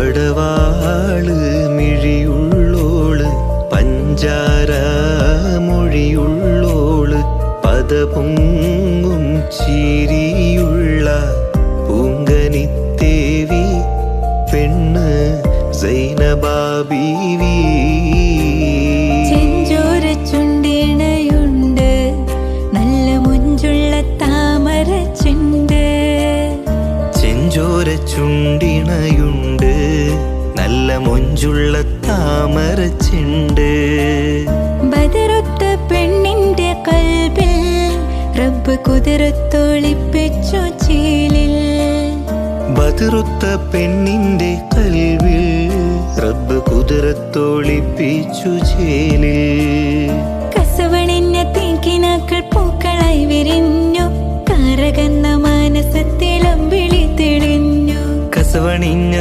പടവാള് മിഴിയുള്ളോള് പഞ്ചാര മൊഴിയുള്ളോള് പദപൊങ്ങും ചിരിയുള്ള പൂങ്കനിത്തേവി പെണ്ണ് സൈനബാ ബീവി. ചെഞ്ചോര ചുണ്ടിണയുണ്ട് നല്ല മുഞ്ചുള്ള താമര ചെണ്ട്. ചെഞ്ചോര ചുണ്ടിണയുണ്ട് നല്ല മൊഞ്ചുള്ള താമര ചെണ്ട്. ബദറുത്ത പെണ്ണിന്റെ കൽബിൽ റബ്ബ് കുതിരത്തൊളിപ്പിച്ചു ചേലിൽ. ബദറുത്ത പെണ്ണിന്റെ കൽവിൽ റബ്ബ് കുതിരത്തൊളിപ്പിച്ചു ചേലിൽ. കസവണിഞ്ഞ തീക്കിനാക്കൾ പൂക്കളായി വിരിഞ്ഞു കാരകന്ന മാനസത്തിലമ്പിളി തെളിഞ്ഞു. കസവണിഞ്ഞ